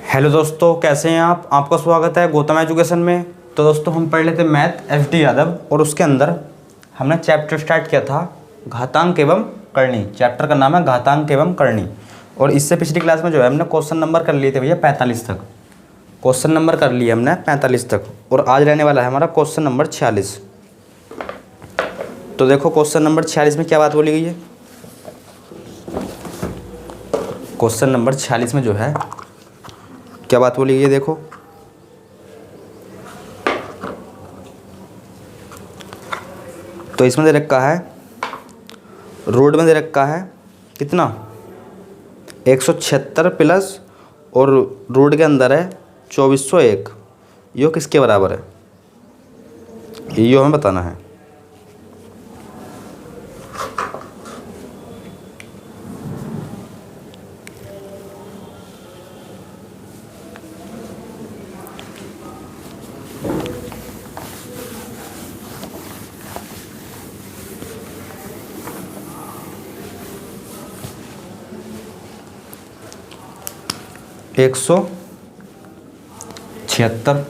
Hello दोस्तों, कैसे हैं आप? आपका स्वागत है गौतम एजुकेशन में। तो दोस्तों, हम पढ़ लेते मैथ एस.डी. यादव, और उसके अंदर हमने चैप्टर स्टार्ट किया था घातांक एवं करणी। चैप्टर का नाम है घातांक एवं करणी। और इससे पिछली क्लास में जो है हमने क्वेश्चन नंबर कर लिए थे भैया 45 तक। क्वेश्चन नंबर कर लिए हमने 45 तक, और आज रहने वाला है हमारा क्वेश्चन नंबर 46। तो देखो, क्वेश्चन नंबर 46 में क्या बात बोली गई है। क्वेश्चन नंबर 46 में जो है क्या बात बोली गई है, देखो। तो इसमें दे रखा है, रोड में दे रखा है कितना 176 प्लस, और रोड के अंदर है 2401। यो किसके बराबर है, यो हमें बताना है। एक 176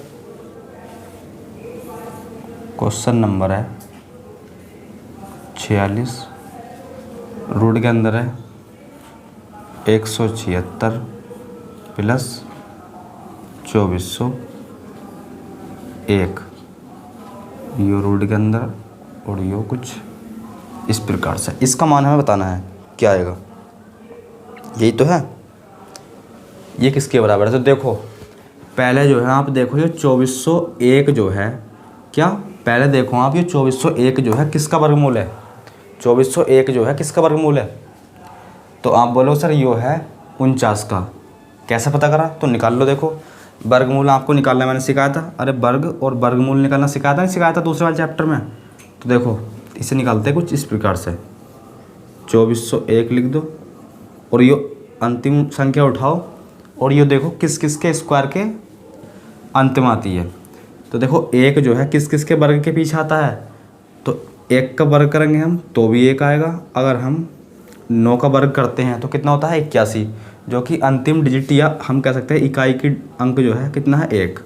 क्वेश्चन नंबर है 46। रोड के अंदर है 176 प्लस 2401। यो रोड के अंदर, और यो कुछ इस प्रकार से। इसका मान हमें बताना है क्या आएगा, यही तो है। ये किसके बराबर है, तो देखो पहले जो है आप देखो, ये 2401 जो है क्या, पहले देखो आप, ये 2401 जो है किसका वर्गमूल है। 2401 जो है किसका वर्गमूल है, तो आप बोलो सर यो है 49 का। कैसे पता करा, तो निकाल लो। देखो, वर्गमूल आपको निकालना मैंने सिखाया था। अरे वर्ग और वर्गमूल निकालना सिखाया था, नहीं सिखाया था दूसरे वाले चैप्टर में। तो देखो इसे निकालते हैं कुछ इस प्रकार से। 2401 लिख दो, और यो अंतिम संख्या उठाओ, और ये देखो किस किस के स्क्वायर के अंत में आती है। तो देखो एक जो है किस किस के वर्ग के पीछे आता है, तो एक का वर्ग करेंगे हम तो भी एक आएगा। अगर हम 9 का वर्ग करते हैं तो कितना होता है 81, जो कि अंतिम डिजिट या हम कह सकते हैं इकाई की अंक जो है कितना है 1।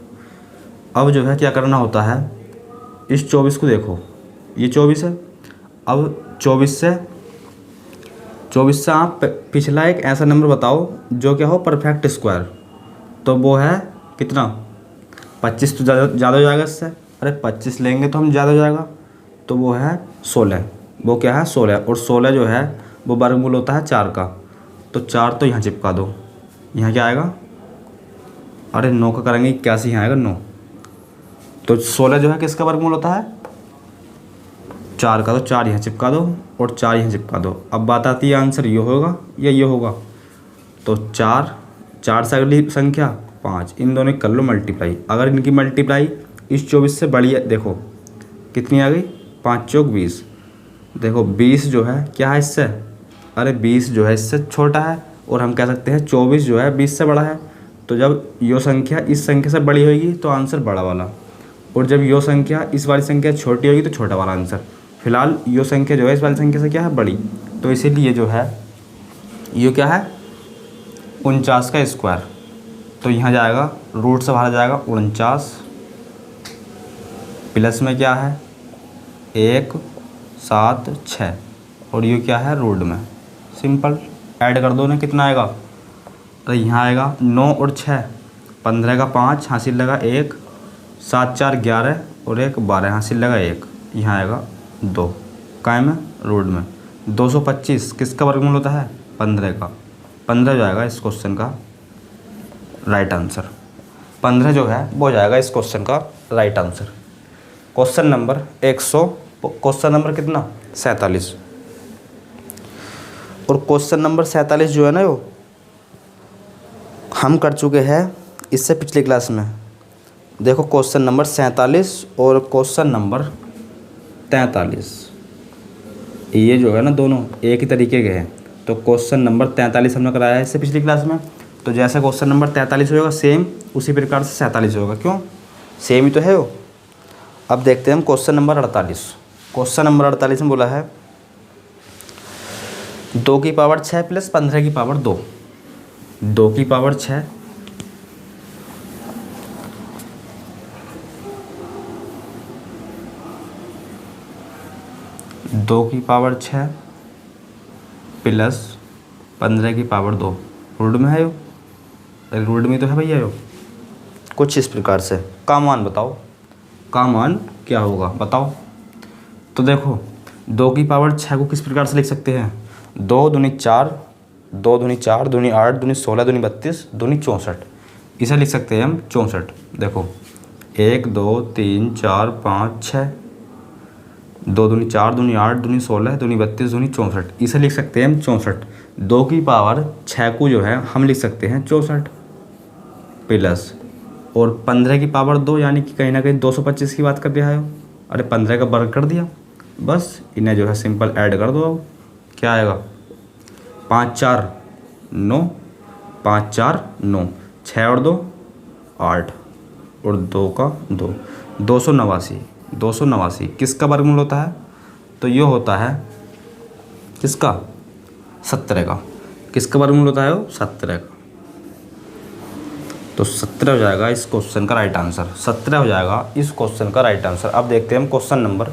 अब जो है क्या करना होता है, इस 24 को देखो, ये 24 है। अब 24 से आप पिछला एक ऐसा नंबर बताओ जो क्या हो परफेक्ट स्क्वायर। तो वो है कितना 25, तो ज़्यादा हो जाएगा इससे। अरे 25 लेंगे तो हम ज़्यादा हो जाएगा, तो वो है 16। वो क्या है 16, और 16 जो है वो वर्गमूल होता है 4 का। तो 4 तो यहाँ चिपका दो, यहाँ क्या आएगा, अरे 9 का करेंगे 81, यहाँ आएगा 9। तो 16 जो है किसका वर्गमूल होता है 4 का, तो 4 यहाँ चिपका दो और 4 यहाँ चिपका दो। अब बात आती है आंसर ये होगा या ये होगा। तो 4 से अगली संख्या 5, इन दोनों की कर लो मल्टीप्लाई। अगर इनकी मल्टीप्लाई इस 24 से बड़ी है, देखो कितनी आ गई, 5 चौक 20। देखो 20 जो है क्या है इससे, अरे 20 जो है इससे छोटा है, और हम कह सकते हैं 24 जो है 20 से बड़ा है। तो जब यो संख्या इस संख्या से बड़ी होगी तो आंसर बड़ा वाला, और जब यो संख्या इस वाली संख्या छोटी होगी तो छोटा वाला आंसर। फिलहाल यो संख्या जो है इस वाली संख्या से क्या है बड़ी, तो इसीलिए जो है ये क्या है 49 का स्क्वायर। तो यहाँ जाएगा रूट से बाहर जाएगा 49, प्लस में क्या है 1 7 6, और ये क्या है रूट में। सिंपल ऐड कर दो ना, कितना आएगा, तो यहाँ आएगा 9 और 6, 15 का 5 हासिल लगा 1, 7 4 11, और 1 12 हासिल लगा 1, यहाँ आएगा 2 कायम है रूट में। 225 किसका वर्गमूल होता है 15 का। 15 जो आएगा इस क्वेश्चन का राइट आंसर। 15 जो है वो जाएगा इस क्वेश्चन का right answer. Question number question number कितना 47। और क्वेश्चन नंबर 47 जो है ना, वो हम कर चुके हैं इससे पिछली क्लास में। देखो क्वेश्चन नंबर 47 और क्वेश्चन नंबर 43, ये जो है ना दोनों एक ही तरीके के हैं। तो क्वेश्चन नंबर 43 हमने कराया है इससे पिछली क्लास में। तो जैसे क्वेश्चन नंबर 43 होगा सेम उसी प्रकार से 47 होगा, क्यों सेम ही तो है वो। अब देखते हैं हम क्वेश्चन नंबर 48। क्वेश्चन नंबर 48 में बोला है 2 की पावर 6 प्लस 15 की पावर 2। 2 की पावर 6 2 की पावर 6 प्लस 15 की पावर 2 रूट में है यो, रूट में तो है भैया यो। कुछ इस प्रकार से का मान बताओ, का मान क्या होगा बताओ। तो देखो 2 की पावर 6 को किस प्रकार से लिख सकते हैं, 2 दूनी 4, 2 दूनी 4, दूनी 8, दूनी 16, दूनी 32, दूनी 64, इसे लिख सकते हैं हम 64। देखो 1 2 3 4 5 6, 2 दूनी 4, दूनी 8, दूनी 16, दूनी 32, दूनी 64, इसे लिख सकते हैं हम 64। 2 की पावर 6 को जो है हम लिख सकते हैं 64 प्लस, और 15 की पावर 2 यानी कि कहीं ना कहीं 225 की बात कर दिया है। अरे 15 का वर्ग कर दिया, बस इन्हें जो है सिंपल ऐड कर दो। अब क्या आएगा, 5 4 9, 5 4 9, 6 और 2 8, और 2 का 2, 289। 289 किसका वर्गमूल होता है, तो ये होता है किसका, 17 का। किसका वर्गमूल होता है वो, 17 का। तो 17 हो जाएगा इस क्वेश्चन का राइट आंसर, 17 हो जाएगा इस क्वेश्चन का राइट आंसर। अब देखते हैं हम question number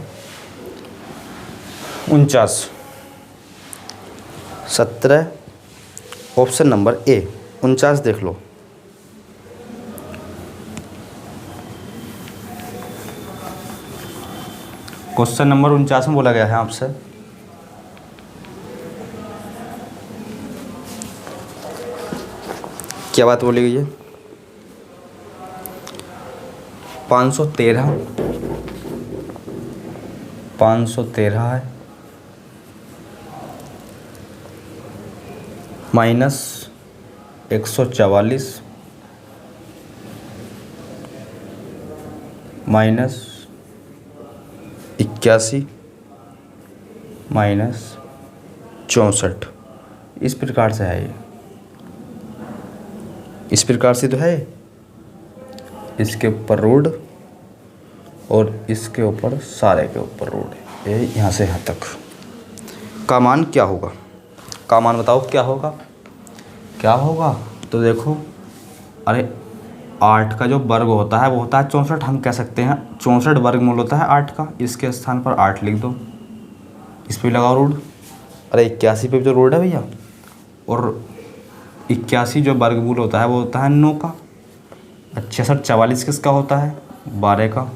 49। 17 option number A. 49 देख लो। क्वेश्चन नंबर 49 में बोला गया है आपसे, क्या बात बोली गई है, 513 है माइनस 144 माइनस 81 माइनस 64, इस प्रकार से है ये, इस प्रकार से तो है। इसके ऊपर रूट और इसके ऊपर सारे के ऊपर रूट, ये यहाँ से यहाँ तक। का मान क्या होगा, का मान बताओ क्या होगा, क्या होगा। तो देखो अरे 8 का जो वर्ग होता है वो होता है 64, हम कह सकते हैं 64 वर्गमूल होता है 8 का। इसके स्थान पर 8 लिख दो, इस पर लगाओ रूट। अरे 81 पे भी तो रूट है भैया, और 81 जो वर्गमूल होता है वो होता है 9 का। 66 44 किसका होता है, 12 का।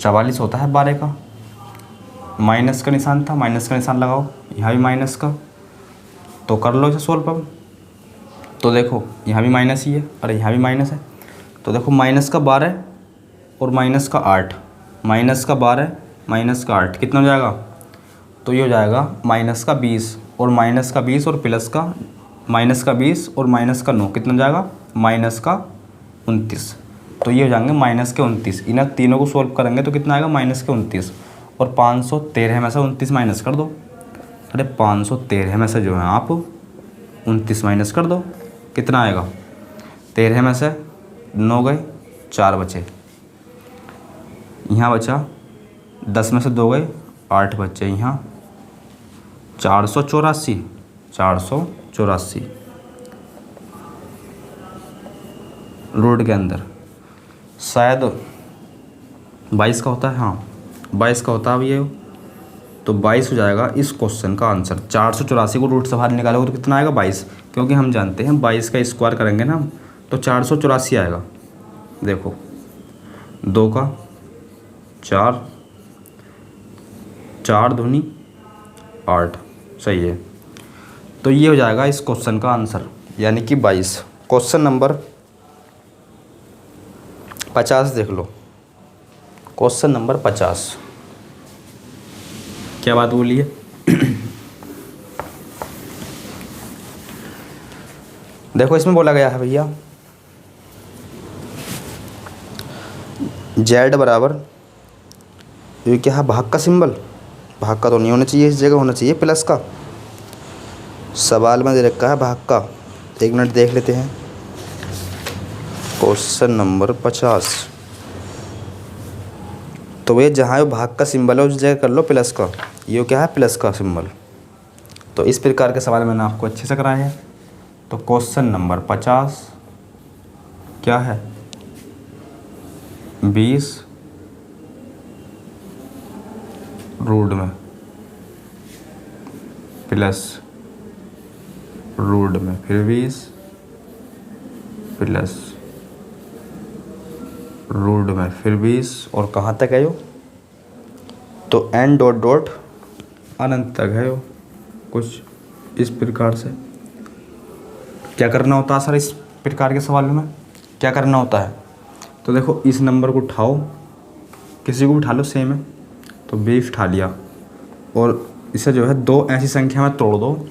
44 होता है 12 का। माइनस का निशान था, माइनस का निशान लगाओ, यहाँ भी माइनस का, तो कर लो इसे सोल्व अब। तो देखो यहाँ भी माइनस ही है, अरे यहाँ भी माइनस है। तो देखो माइनस का 12 और माइनस का 8, माइनस का 12 माइनस का 8 कितना हो जाएगा, तो ये हो जाएगा माइनस का 20, और माइनस का 20 और प्लस का माइनस का 20 और माइनस का 9 कितना हो जाएगा, माइनस का 29। तो ये हो जाएंगे माइनस के 29। इन्हें तीनों को सोल्व करेंगे तो कितना आएगा, माइनस के 29, और 513 में से 29 माइनस कर दो। अरे 513 में से जो है आप 29 माइनस कर दो, कितना आएगा, 13 में से 9 गए, 4 बचे, यहाँ बचा 10 में से 2 गए, 8 बचे, यहाँ 484, 484 रूट के अंदर शायद 22 का होता है, हाँ 22 का होता है ये। तो 22 हो जाएगा इस क्वेश्चन का आंसर। 484 को रूट से बाहर निकालोगे तो कितना आएगा, 22, क्योंकि हम जानते हैं 22 का स्क्वायर करेंगे ना तो 484 आएगा। देखो 2 का 4, 4 दूनी 8, सही है। तो ये हो जाएगा इस क्वेश्चन का आंसर, यानी कि 22। क्वेश्चन नंबर 50 देख लो। क्वेश्चन नंबर 50, क्या बात बोली है देखो इसमें बोला गया है भैया जेड बराबर, ये क्या है, भाग का सिंबल, भाग का तो नहीं होना चाहिए, इस जगह होना चाहिए प्लस का। सवाल में दे रखा है भाग का, 1 मिनट देख लेते हैं। क्वेश्चन नंबर 50, तो ये जहाँ भाग का सिंबल है उस जगह कर लो प्लस का, ये क्या है, प्लस का सिंबल। तो इस प्रकार के सवाल मैंने आपको अच्छे से कराए हैं। तो क्वेश्चन नंबर 50 क्या है, 20 रूट में प्लस रूट में फिर 20 प्लस रूट में फिर 20 और कहाँ तक है यो, तो n डॉट डॉट अनंत तक है यो। कुछ इस प्रकार से क्या करना होता है सर, इस प्रकार के सवालों में क्या करना होता है, तो देखो इस नंबर को उठाओ, किसी को उठा लो सेम है, तो 20 उठा लिया और इसे जो है दो ऐसी संख्या में तोड़ दो,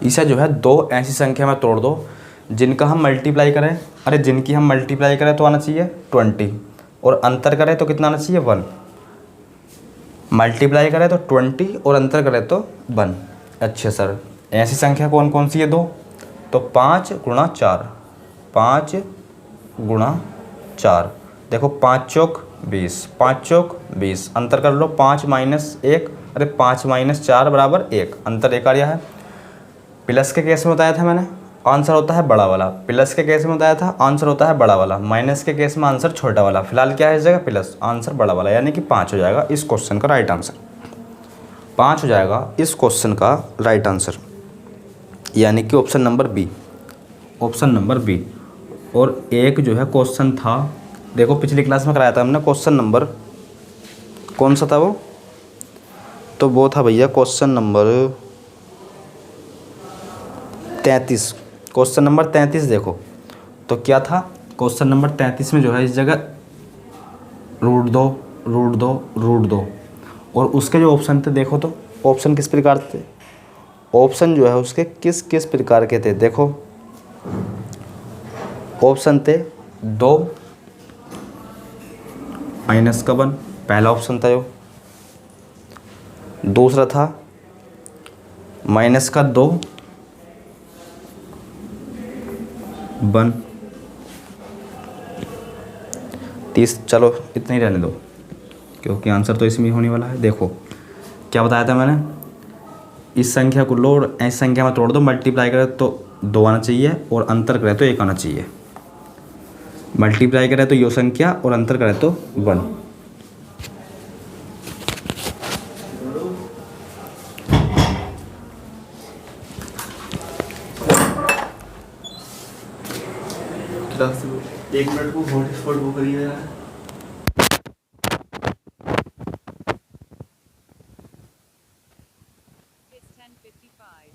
इसे जो है दो ऐसी संख्या में तोड़ दो जिनका हम मल्टीप्लाई करें, अरे जिनकी हम मल्टीप्लाई करें तो आना चाहिए 20 और अंतर करें तो कितना आना चाहिए 1। मल्टीप्लाई करें तो 20 और अंतर करें तो 1। अच्छा सर ऐसी संख्या कौन कौन सी है दो, तो 5 गुणा 4, 5 गुणा 4, देखो 5 चौक 20, 5 चौक 20, अंतर कर लो 5 माइनस 1, अरे 5 माइनस 4 बराबर 1, अंतर 1 आ रहा है। प्लस के केस में बताया था मैंने आंसर होता है बड़ा वाला, प्लस के केस में बताया था आंसर होता है बड़ा वाला, माइनस के केस में आंसर छोटा वाला। फिलहाल क्या है इस जगह प्लस, आंसर बड़ा वाला, यानी कि 5 हो जाएगा इस क्वेश्चन का राइट आंसर। 5 हो जाएगा इस क्वेश्चन का राइट आंसर, यानी कि option number B, option number B. और एक जो है क्वेश्चन था, देखो पिछली क्लास में कराया था हमने क्वेश्चन नंबर, कौन सा था वो, तो वो था भैया क्वेश्चन नंबर 33, क्वेश्चन नंबर 33 देखो तो क्या था, क्वेश्चन नंबर 33 में जो है इस जगह रूट दो रूट दो रूट दो, और उसके जो ऑप्शन थे देखो तो ऑप्शन किस प्रकार थे, ऑप्शन जो है उसके किस किस प्रकार के थे, देखो ऑप्शन थे 2 माइनस का 1, पहला ऑप्शन था यो। दूसरा था माइनस का 2 1, चलो इतना ही रहने दो क्योंकि आंसर तो इसमें होने वाला है। देखो क्या बताया था मैंने, इस संख्या को लो और ऐसी संख्या में तोड़ दो, मल्टीप्लाई करें तो 2 आना चाहिए और अंतर करें तो 1 आना चाहिए। मल्टीप्लाई करें तो यो संख्या और अंतर करें तो 1। एक मिनट को हॉटस्पॉट वो करिए यार। It's 10:55.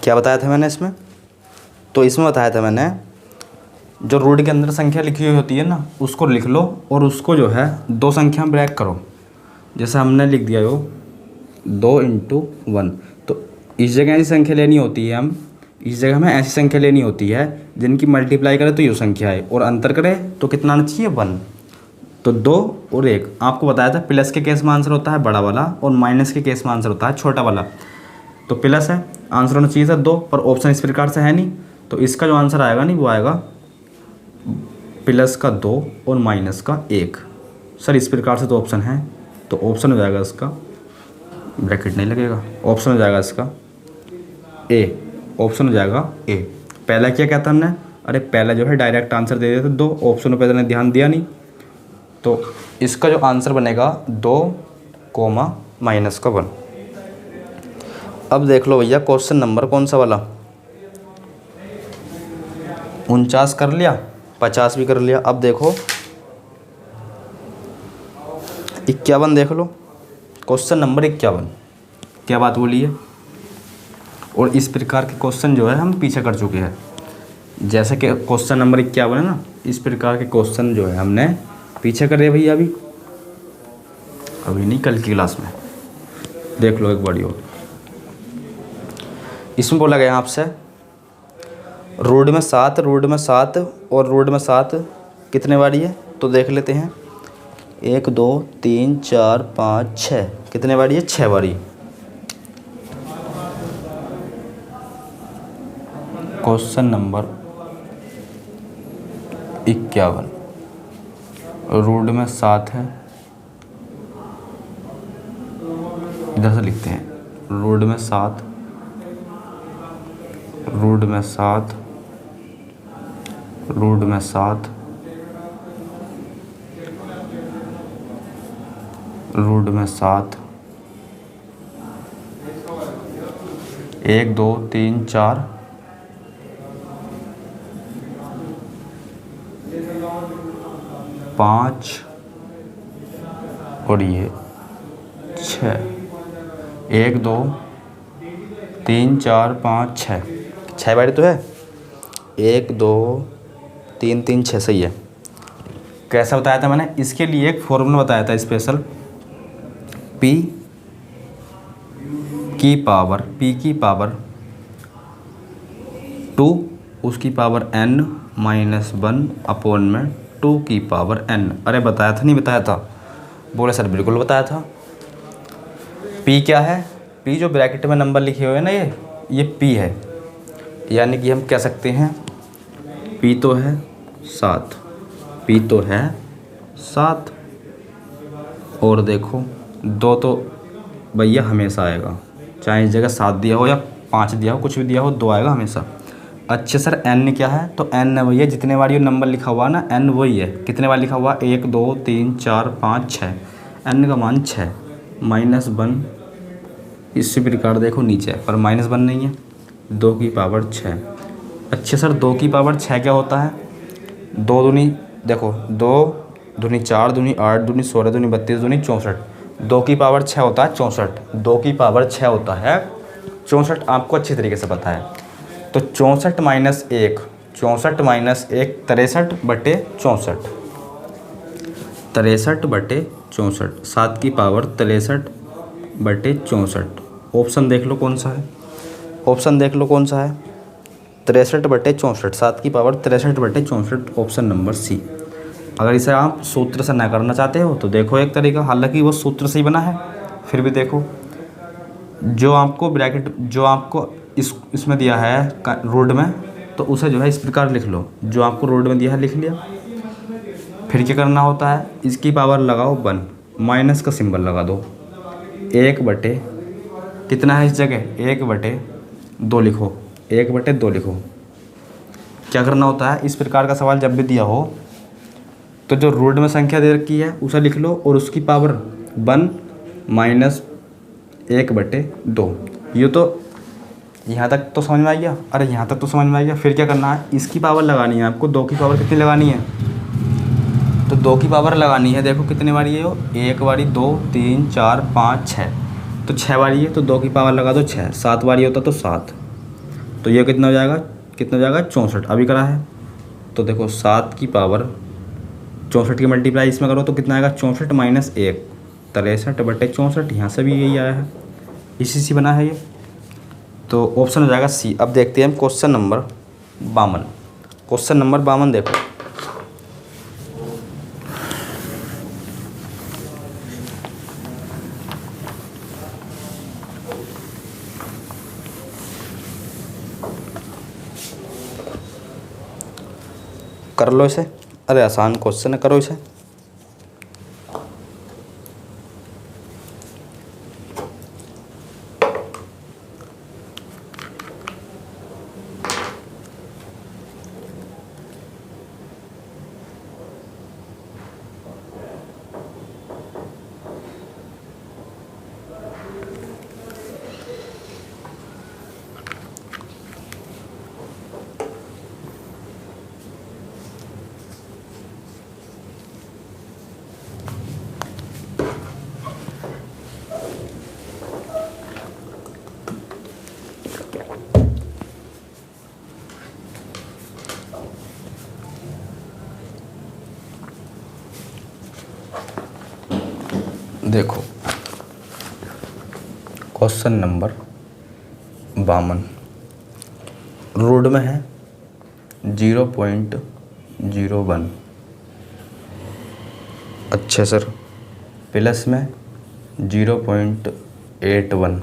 क्या बताया था मैंने इसमें, तो इसमें बताया था मैंने जो रूट के अंदर संख्या लिखी हुई होती है ना उसको लिख लो और उसको जो है दो संख्या में ब्रेक करो। जैसे हमने लिख दिया हो 2 × 1, तो इस जगह ऐसी संख्या लेनी होती है, हम इस जगह हमें ऐसी संख्या लेनी होती है जिनकी मल्टीप्लाई करें तो ये संख्या है और अंतर करें तो कितना आना चाहिए 1। तो 2 और 1 आपको बताया था प्लस के केस में आंसर होता है बड़ा वाला और माइनस के केस में आंसर होता है छोटा वाला। तो प्लस है, आंसर होना चाहिए था 2, पर ऑप्शन इस प्रकार से है नहीं, तो इसका जो आंसर आएगा नहीं वो आएगा प्लस का 2 और माइनस का 1। सर इस प्रकार से तो ऑप्शन है, तो ऑप्शन हो जाएगा इसका, ब्रैकेट नहीं लगेगा, ऑप्शन हो जाएगा इसका ए, ऑप्शन हो जाएगा ए। पहला क्या कहता हमने, अरे पहला जो है डायरेक्ट आंसर दे देते 2, ऑप्शन पे मैंने ध्यान दिया नहीं, तो इसका जो आंसर बनेगा 2, माइनस का 1। अब देख लो भैया क्वेश्चन नंबर कौन सा वाला, 49 कर लिया, 50 भी कर लिया। अब देखो 51 देख लो, क्वेश्चन नंबर 51 क्या बात बोली है। और इस प्रकार के क्वेश्चन जो है हम पीछे कर चुके हैं, जैसे कि क्वेश्चन नंबर 51 है ना, इस प्रकार के क्वेश्चन जो है हमने पीछे कर रहे भैया, अभी नहीं कल की क्लास में देख लो एक वीडियो। इसमें बोला गया आपसे रोड में 7 और रोड में 7 कितने बारी है, तो देख लेते हैं। 1 2 3 4 5 6, कितने बारी है? 6 बारी। क्वेश्चन नंबर 51, रूट में 7 है, इधर से लिखते हैं, रूट में 7, रूट में 7, रूट में 7, रूट में 7, 1 2 3 4, 5 और ये 6, 1 2 3 4 5 6, 6 बारी तो है। 1 2 3 3 6, सही है। कैसा बताया था मैंने? इसके लिए एक फॉर्मूला बताया था स्पेशल, p की पावर 2 उसकी पावर n -1 अपॉन में 2 की पावर n। अरे बताया था नहीं बताया था? बोले सर बिल्कुल बताया था। p क्या है? p जो ब्रैकेट में नंबर लिखे हुए हैं ना, ये p है, यानी कि हम कह सकते हैं p तो है 7, p तो है 7। और देखो 2 तो भैया हमेशा आएगा, चाहे इस जगह 7 दिया हो या 5 दिया हो, कुछ भी दिया हो, 2 आएगा हमेशा। अच्छा सर n क्या है? तो n है भैया जितने बार ये नंबर लिखा हुआ ना, n वही है। कितने बार लिखा हुआ? 1 2 3 4 5 6, n का मान 6 -1। इसी प्रकार देखो नीचे, पर -1 नहीं है, 2 की पावर 6। अच्छा सर 2 की पावर 6 क्या होता है? 2 दूनी, देखो 2 दूनी 4 दूनी 8 दूनी 16 दूनी 32 दूनी 64, 2 की पावर 6 होता है 64। 2 की पावर 6 होता है 64, आपको अच्छी तरीके से पता है। तो 64 माइनस 1, 64 माइनस 1 63 बटे 64, 63 बटे 64, 7 की पावर 63 बटे 64। ऑप्शन देख लो कौन सा है, ऑप्शन देख लो कौन सा है? 63 बटे 64, 7 की पावर 63 बटे 64, ऑप्शन नंबर सी। अगर इसे आप सूत्र से ना करना चाहते हो तो देखो एक तरीका, हालांकि वो सूत्र से ही बना है, फिर भी देखो, जो आपको ब्रैकेट, जो आपको इसमें दिया है रोड में, तो उसे जो है इस प्रकार लिख लो, जो आपको रोड में दिया है लिख लिया। फिर क्या करना होता है? इसकी पावर लगाओ 1, माइनस का सिंबल लगा दो, 1 बटे कितना है इस जगह? 1 बटे 2 लिखो, 1 बटे 2 लिखो। क्या करना होता है? इस प्रकार का सवाल जब भी दिया हो तो जो रूट में संख्या दे रखी है उसे लिख लो और उसकी पावर 1 माइनस 1 बटे 2। ये तो यहाँ तक तो समझ में आ गया? अरे यहाँ तक तो समझ में आ गया। फिर क्या करना है? इसकी पावर लगानी है आपको। 2 की पावर कितनी लगानी है? तो 2 की पावर लगानी है, देखो कितने बारी है वो, 1 बारी 2 3 4 5 6, तो 6 बारी है, तो 2 की पावर लगा दो 6। 7 बारी होता तो 7, तो ये कितना हो जाएगा? कितना हो जाएगा? 64। अभी करा है तो देखो 7 की पावर 64 की मल्टीप्लाई इसमें करो तो कितना आएगा? 64 माइनस 1 63 बटे 64। यहाँ से भी यही आया है, इसी से बना है ये, तो ऑप्शन हो जाएगा सी। अब देखते हैं हम क्वेश्चन नंबर 52। क्वेश्चन नंबर 52 देखो, कर लो इसे। अरे आसान क्वेश्चन है, करो इसे। देखो क्वेश्चन नंबर 52 रोड में है 0.01, अच्छा सर, प्लस में 0.81,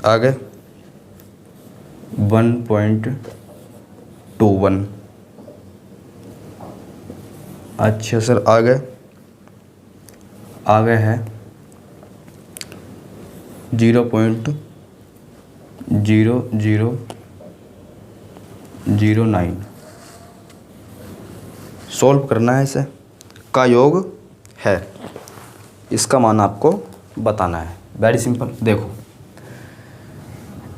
आगे 1.21, अच्छा सर आगे है 0.0009। सॉल्व करना है, इसे का योग है, इसका मान आपको बताना है। Very simple. देखो,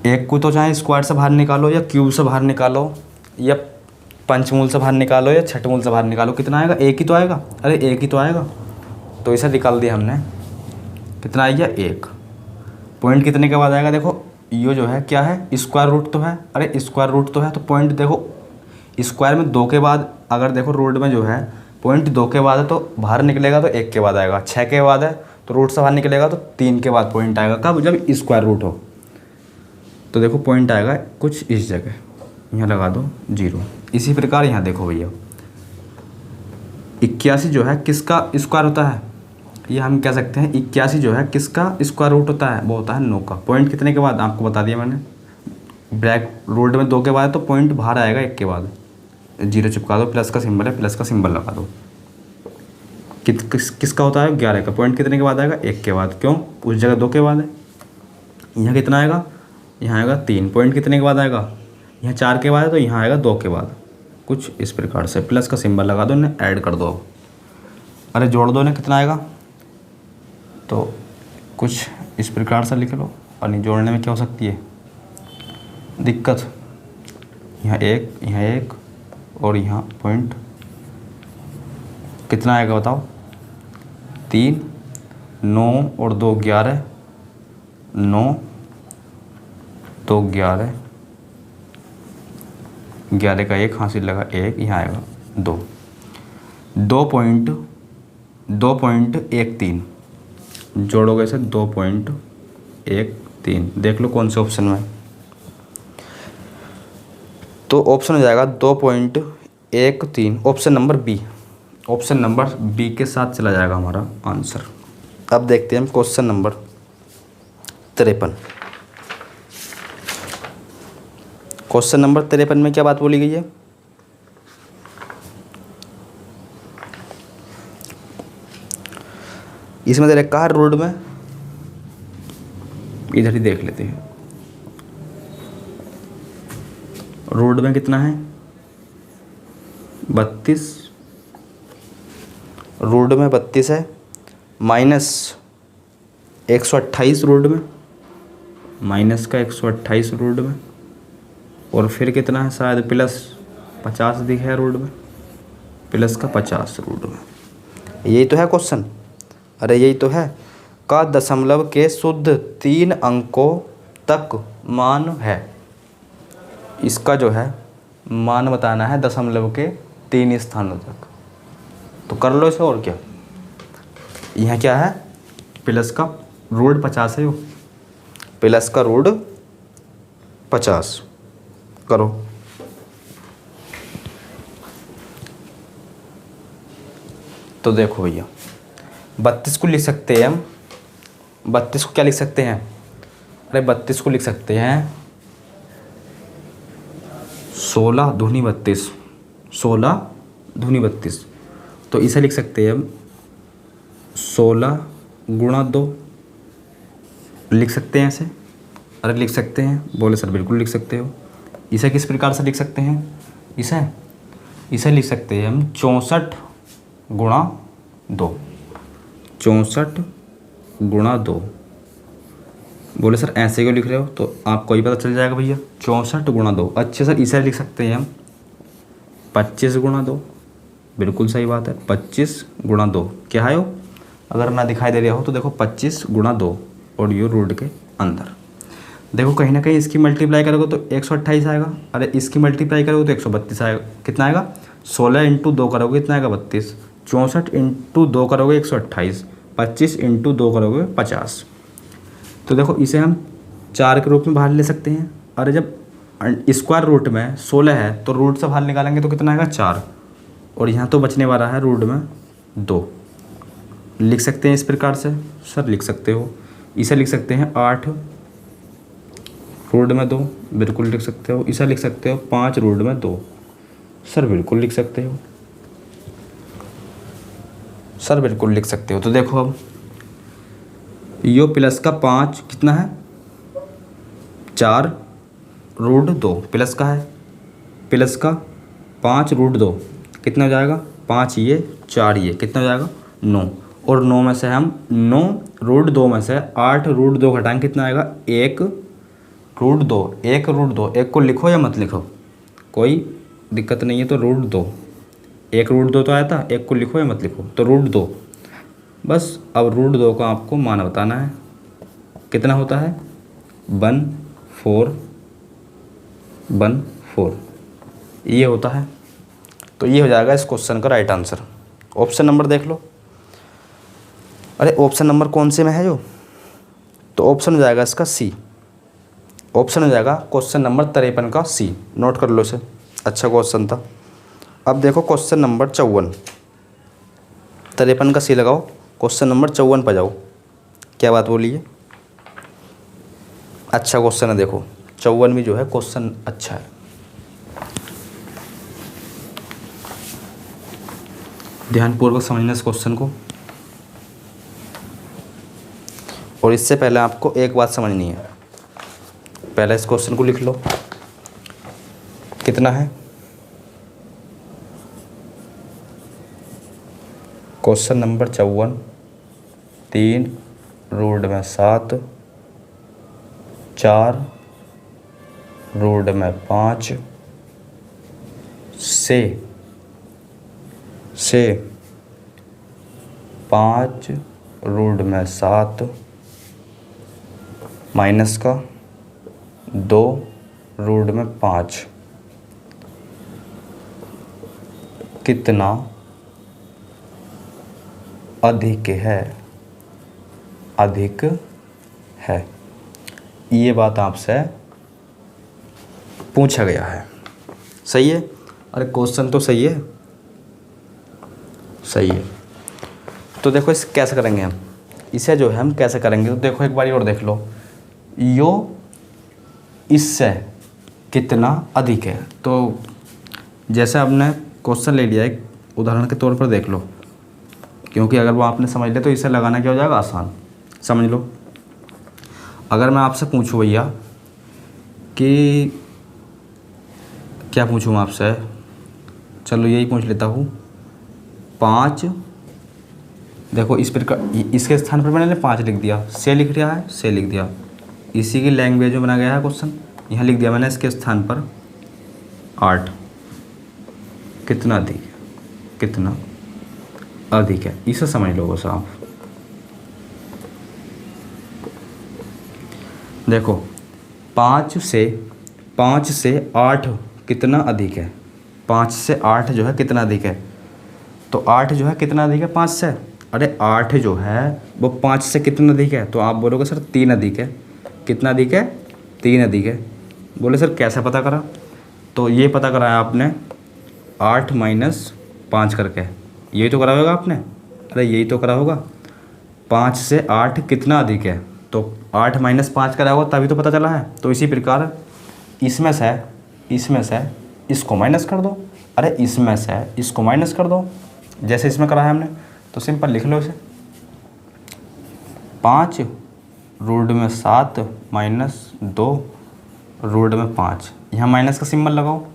एक को तो चाहे स्क्वायर से बाहर निकालो या क्यूब से बाहर निकालो या पंचमूल से बाहर निकालो या छठमूल से बाहर निकालो, कितना आएगा? एक ही तो आएगा। अरे एक ही तो आएगा, तो इसे निकाल दिया हमने। कितना आ गया? 1। पॉइंट कितने के बाद आएगा? देखो ये जो है क्या है? स्क्वायर रूट तो है। अरे स्क्वायर रूट तो है, तो पॉइंट देखो स्क्वायर में 2 के बाद, अगर देखो रूट में जो है पॉइंट 2 के बाद है तो बाहर निकलेगा तो 1 के बाद आएगा। 6 के बाद है तो रूट से बाहर निकलेगा तो 3 के बाद पॉइंट आएगा। कब? जब स्क्वायर रूट हो। तो देखो पॉइंट आएगा कुछ इस जगह, यहाँ लगा दो 0। इसी प्रकार यहाँ देखो भैया, 81 जो है किसका स्क्वायर होता है? ये हम कह सकते हैं 81 जो है किसका स्क्वायर रूट होता है? वो होता है 9 का। पॉइंट कितने के बाद? आपको बता दिया मैंने। ब्रैक रूट में 2 के बाद तो पॉइंट बाहर आएगा 1 के बाद। 0 चिपका दो, प्लस का सिंबल है, प्लस का सिंबल लगा दो। किसका होता है? 11 का। पॉइंट कितने के बाद आएगा? 1 के बाद। क्यों? उस जगह 2 के बाद है। यहाँ कितना आएगा? यहाँ आएगा 3। पॉइंट कितने के बाद आएगा? यहाँ 4 के बाद है तो यहाँ आएगा 2 के बाद। कुछ इस प्रकार से प्लस का सिंबल लगा दो, इन्हें ऐड कर दो। अरे जोड़ दो, इन्हें कितना आएगा? तो कुछ इस प्रकार से लिख लो। और नहीं जोड़ने में क्या हो सकती है दिक्कत? यहाँ 1, यहाँ 1 और यहाँ पॉइंट कितना आएगा बताओ? 3, 9 और 2 11, 9 2 11, 11 का 1 हासिल लगा 1, यहाँ आएगा 2। 2.13 जोड़ोगे इसे 2.13। देख लो कौन से ऑप्शन में, तो ऑप्शन हो जाएगा 2.13, option number B. Option number B के साथ चला जाएगा हमारा आंसर। अब देखते हैं हम क्वेश्चन नंबर 53। क्वेश्चन नंबर 53 में क्या बात बोली गई है? इसमें दे रखा है रूट में, इधर ही देख लेते हैं। रूट में कितना है? 32। रूट में 32 है, माइनस 128 रूट में, माइनस का 128 रूट में, और फिर कितना है? शायद प्लस 50 दिखा है रूट में, प्लस का 50 रूट में। यही तो है क्वेश्चन। अरे यही तो है। का दशमलव के शुद्ध 3 अंकों तक मान है। इसका जो है मान बताना है दशमलव के 3 स्थानों तक। तो कर लो इसे, और क्या। यहाँ क्या है? प्लस का रूट 50 है, वो प्लस का रूट 50 करो। तो देखो भैया, 32 को लिख सकते हैं हम। 32 को क्या लिख सकते हैं? अरे 32 को लिख सकते हैं 16 दूनी 32, 16 दूनी 32। तो इसे लिख सकते हैं हम 16 गुणा 2 लिख सकते हैं इसे। अरे लिख सकते हैं, बोले सर बिल्कुल लिख सकते हो। इसे किस प्रकार से लिख सकते हैं? इसे लिख सकते हैं हम 64 गुणा 2, 64 गुणा 2। बोले सर ऐसे क्यों लिख रहे हो? तो आपको ही पता चल जाएगा भैया, 64 गुणा 2। अच्छे सर इसे लिख सकते हैं हम 25 गुणा 2। बिल्कुल सही बात है, 25 गुणा 2 क्या है वो? अगर ना दिखाई दे रहा हो तो देखो 25 गुणा 2 और ये रूट के अंदर। देखो कहीं ना कहीं इसकी मल्टीप्लाई करोगे तो 128 आएगा। अरे इसकी मल्टीप्लाई करोगे तो 132 आएगा। कितना आएगा? 16 इंटू 2 करोगे कितना आएगा? 32। 64 इंटू 2 करोगे 128। 25 इंटू 2 करोगे 50। तो देखो इसे हम 4 के रूप में बाहर ले सकते हैं। अरे जब स्क्वायर रूट में 16 है तो रूट से बाहर निकालेंगे तो कितना आएगा? 4। और यहाँ तो बचने वाला है रूट में 2। लिख सकते हैं इस प्रकार से, सर लिख सकते हो। इसे लिख सकते हैं 8 रूट में 2, बिल्कुल लिख सकते हो। इसे लिख सकते हो 5 रूट में 2, सर बिल्कुल लिख सकते हो, सर बिल्कुल लिख सकते हो। तो देखो अब यो प्लस का 5 कितना है, 4 रूट 2 प्लस का है, प्लस का 5 रूट 2 कितना हो जाएगा, 5 ये 4 ये कितना हो जाएगा 9। और 9 में से हम 9 रूट 2 में से 8 रूट 2 घटाएंगे कितना आएगा, 1 रूट 2। 1 रूट 2, 1 को लिखो या मत लिखो, कोई दिक्कत नहीं है। तो रूट 2, 1 रूट 2 तो आया था, 1 को लिखो या मत लिखो, तो रूट 2 बस। अब रूट 2 का आपको मान बताना है कितना होता है, 1 4 1 4 ये होता है। तो ये हो जाएगा इस क्वेश्चन का राइट आंसर। ऑप्शन नंबर देख लो। अरे ऑप्शन नंबर कौन से में है जो, तो ऑप्शन हो जाएगा इसका सी। ऑप्शन हो जाएगा क्वेश्चन नंबर 53 का सी। नोट कर लो इसे, अच्छा क्वेश्चन था। अब देखो क्वेश्चन नंबर 54, 53 का सी लगाओ, क्वेश्चन नंबर 54 पर जाओ। क्या बात बोली है, अच्छा क्वेश्चन है। देखो 54 में जो है क्वेश्चन अच्छा है। ध्यानपूर्वक समझना इस क्वेश्चन को। और इससे पहले आपको एक बात समझनी है, पहले इस क्वेश्चन को लिख लो। कितना है, क्वेश्चन नंबर 54, 3 रूट में 7, 4 रूट में 5 से 5 रूट में 7 माइनस का 2 रूट में 5 कितना अधिक है, अधिक है। ये बात आपसे पूछा गया है, सही है। अरे क्वेश्चन तो सही है, सही है। तो देखो इसे कैसे करेंगे हम, इसे जो है हम कैसे करेंगे, तो देखो एक बार और देख लो। यो इससे कितना अधिक है, तो जैसे आपने क्वेश्चन ले लिया एक उदाहरण के तौर पर देख लो, क्योंकि अगर वो आपने समझ लिया तो इसे लगाना क्या हो जाएगा, आसान। समझ लो, अगर मैं आपसे पूछूँ भैया कि क्या पूछूँ मैं आपसे, चलो यही पूछ लेता हूँ। 5, देखो इस पर इसके स्थान पर मैंने 5 लिख दिया, से लिख दिया है, से लिख दिया। इसी की लैंग्वेज में बना गया है क्वेश्चन, यहाँ लिख दिया मैंने इसके स्थान पर 8। कितना अधिक है, कितना अधिक है, इसे समझ लो बस आप। देखो 5 से 8 कितना अधिक है, 5 से 8 जो है कितना अधिक है, तो 8 जो है कितना अधिक है 5 से। अरे 8 जो है वो 5 से कितना अधिक है, तो आप बोलोगे सर 3 अधिक है। कितना अधिक है, 3 अधिक है। बोले सर कैसे पता करा, तो ये पता करा है आपने 8 माइनस 5 करके, यही तो करा होगा आपने। अरे यही तो करा होगा, 5 से 8 कितना अधिक है, तो 8 माइनस 5 करा होगा तभी तो पता चला है। तो इसी प्रकार इसमें से इसको माइनस कर दो, अरे इसमें से इसको माइनस कर दो, जैसे इसमें करा है हमने। तो सिंपल लिख लो इसे, 5 रूट में 7 माइनस 2 रूट में 5। यहाँ माइनस का सिंबल लगाओ।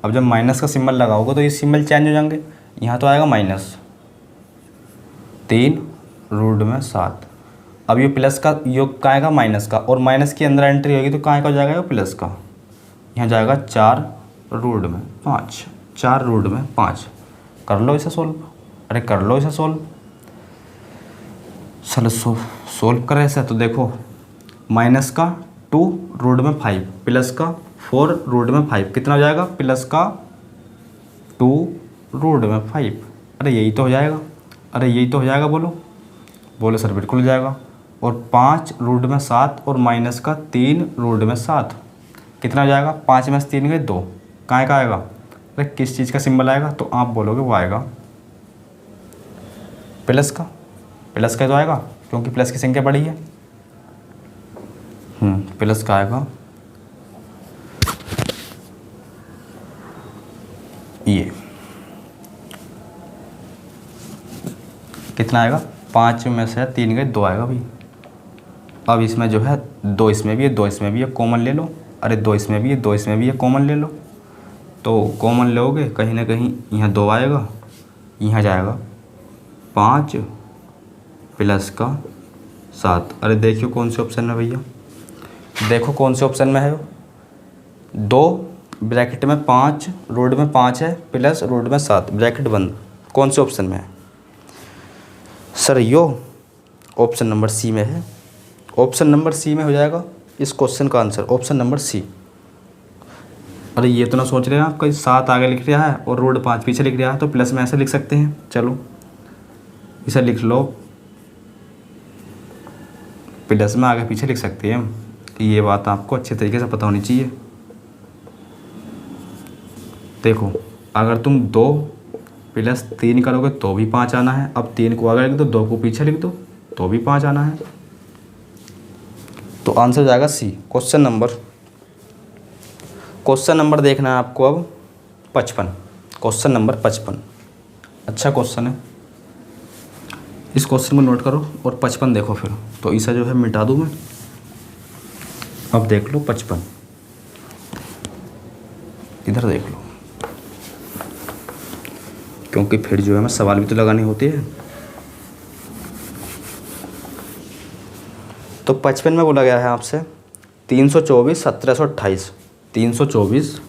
अब जब माइनस का सिंबल लगाओगे तो ये सिंबल चेंज हो जाएंगे, यहाँ तो आएगा माइनस 3 रूट में 7। अब ये प्लस का योग का आएगा माइनस का, और माइनस की अंदर एंट्री होगी तो कहाँ का हो जाएगा ये प्लस का, यहाँ जाएगा 4 रूट में 5, 4 रूट में 5। कर लो इसे सोल्व, अरे कर लो इसे सोल्व। चलो सोल्व करें ऐसा, तो देखो माइनस का 2 रूट में 5 प्लस का 4 रूट में 5 कितना हो जाएगा, प्लस का 2 रूट में 5। अरे यही तो हो जाएगा, अरे यही तो हो जाएगा, बोलो बोलो सर बिल्कुल हो जाएगा। और 5 रूट में 7 और माइनस का 3 रूट में 7 कितना हो जाएगा, 5 में से 3 गए 2, कहाँ का आएगा अरे किस चीज़ का सिंबल आएगा, तो आप बोलोगे वो आएगा प्लस का। प्लस का तो आएगा क्योंकि प्लस की संख्या बड़ी है। प्लस का आएगा ये कितना आएगा, 5 में से 3 गए 2 आएगा भाई। अब इसमें जो है 2 इसमें भी है 2 इसमें भी है, कॉमन ले लो। अरे 2 इसमें भी है 2 इसमें भी है, कॉमन ले लो। तो कॉमन लोगे कहीं ना कहीं यहाँ 2 आएगा, यहाँ जाएगा 5 प्लस का 7। अरे देखियो कौन से ऑप्शन में भैया, देखो कौन से ऑप्शन में है वो। 2 ब्रैकेट में 5 रूट में 5 है प्लस रूट में 7 ब्रैकेट बंद, कौन से ऑप्शन में है सर? यो ऑप्शन नंबर सी में है। ऑप्शन नंबर सी में हो जाएगा इस क्वेश्चन का आंसर, ऑप्शन नंबर सी। अरे ये तो ना सोच रहे हैं आपका 7 आगे लिख रहा है और रूट 5 पीछे लिख रहा है, तो प्लस में ऐसे लिख सकते हैं। चलो इसे लिख लो, प्लस में आगे पीछे लिख सकते हैं हम। ये बात आपको अच्छे तरीके से पता होनी चाहिए। देखो अगर तुम 2 प्लस 3 करोगे तो भी 5 आना है। अब 3 को आगे लिख दो, 2 को पीछे लिख दो तो भी 5 आना है। तो आंसर हो जाएगा सी। क्वेश्चन नंबर देखना है आपको अब 55। क्वेश्चन नंबर 55 अच्छा क्वेश्चन है, इस क्वेश्चन को नोट करो और 55 देखो फिर। तो इसे जो है मिटा दूँ मैं। अब देख लो 55, इधर देख लो, क्योंकि फिर जो है हमें सवाल भी तो लगाने होते हैं। तो 55 में बोला गया है आपसे 324 1728। 324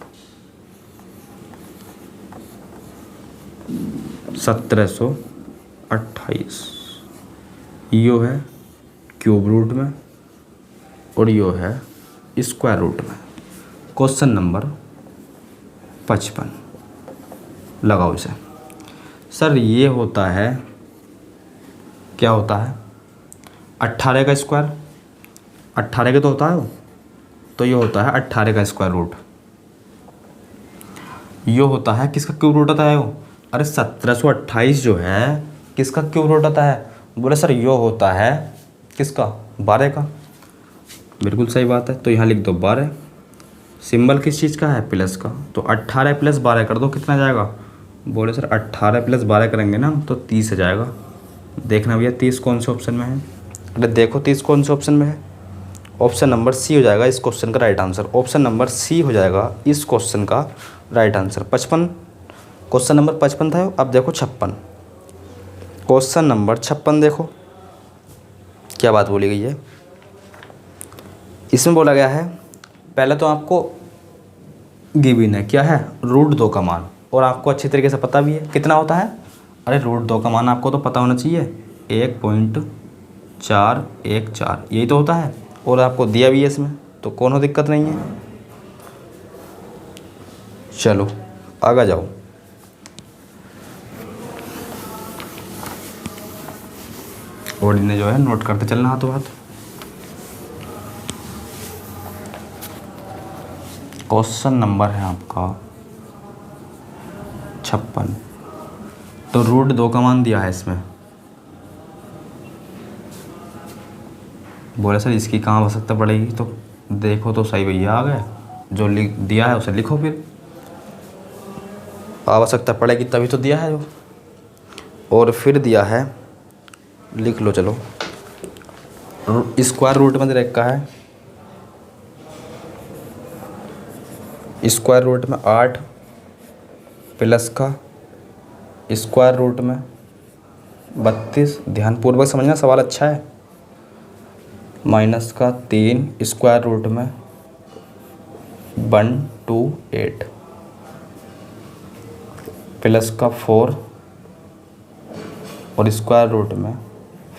1728 यो है क्यूब रूट में और यो है स्क्वायर रूट में। क्वेश्चन नंबर 55 लगाओ इसे। सर ये होता है, क्या होता है 18 का स्क्वायर, 18 का तो होता है वो, तो ये होता है 18 का स्क्वायर रूट। ये होता है किसका क्यूब रूट होता है वो? अरे 1728 जो है किसका क्यूब रूट होता है? बोले सर यो होता है किसका, 12 का। बिल्कुल सही बात है, तो यहाँ लिख दो 12। सिंबल किस चीज़ का है? प्लस का। तो 18 प्लस 12 कर दो, कितना जाएगा? बोले सर 18 प्लस 12 करेंगे ना तो 30 आ जाएगा। देखना भैया 30 कौन से ऑप्शन में है। अरे देखो 30 कौन से ऑप्शन में है। ऑप्शन नंबर सी हो जाएगा इस क्वेश्चन का right answer. Option number C हो जाएगा इस क्वेश्चन का राइट आंसर। 55 क्वेश्चन नंबर 55 था। अब देखो 56 क्वेश्चन नंबर 56 देखो क्या बात बोली गई है। इसमें बोला गया है पहले तो आपको गिवन है क्या है, √2 का मान, और आपको अच्छी तरीके से पता भी है कितना होता है। अरे √2 का मान आपको तो पता होना चाहिए, 1.414 यही तो होता है, और आपको दिया भी है इसमें, तो कोनो दिक्कत नहीं है। चलो आगे जाओ। और इन्हें जो है नोट करते चलना हाथों हाथ। क्वेश्चन नंबर है आपका 56। तो √2 का मान दिया है इसमें। बोले सर इसकी कहाँ आवश्यकता पड़ेगी, तो देखो तो सही भैया आ गए, जो लिख दिया है उसे लिखो, फिर आवश्यकता पड़ेगी तभी तो दिया है जो, और फिर दिया है लिख लो। चलो स्क्वायर रूट में दे रखा है, स्क्वायर रूट में 8 प्लस का स्क्वायर रूट में 32, ध्यानपूर्वक समझना सवाल अच्छा है, माइनस का 3 स्क्वायर रूट में 128 प्लस का 4 और स्क्वायर रूट में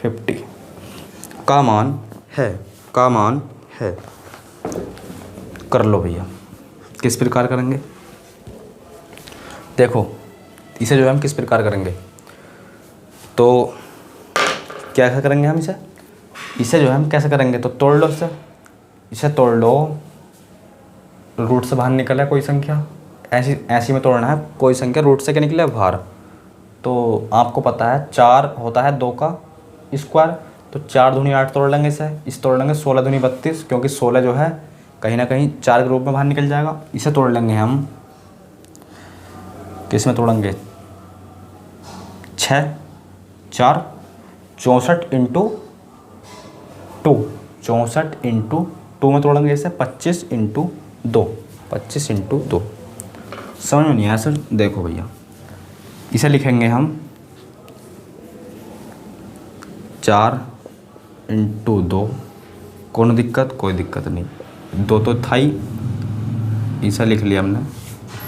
50 का मान है। कर लो भैया। किस प्रकार करेंगे देखो, इसे जो है हम किस प्रकार करेंगे, तो क्या करेंगे हम इसे जो है हम कैसे करेंगे, तो तोड़ लो इसे तोड़ लो। रूट से बाहर निकला कोई संख्या ऐसी ऐसी में तोड़ना है, कोई संख्या रूट से क्या निकले बाहर। तो आपको पता है 4 होता है 2 का स्क्वायर, तो 4 दूनी 8 तोड़ लेंगे इसे तोड़ लेंगे 16 दूनी 32, क्योंकि 16 जो है कहीं ना कहीं 4 के रूप में बाहर निकल जाएगा। इसे तोड़ लेंगे हम, किस में तोड़ेंगे, 6 4 64 इंटू 2, 64 इंटू 2 में तोड़ेंगे इसे 25 इंटू 2, 25 इंटू 2। समझ में नहीं आया सर? देखो भैया, इसे लिखेंगे हम 4 इंटू 2, कौन दिक्कत, कोई दिक्कत नहीं, 2 तो था ही, इसे लिख लिया हमने।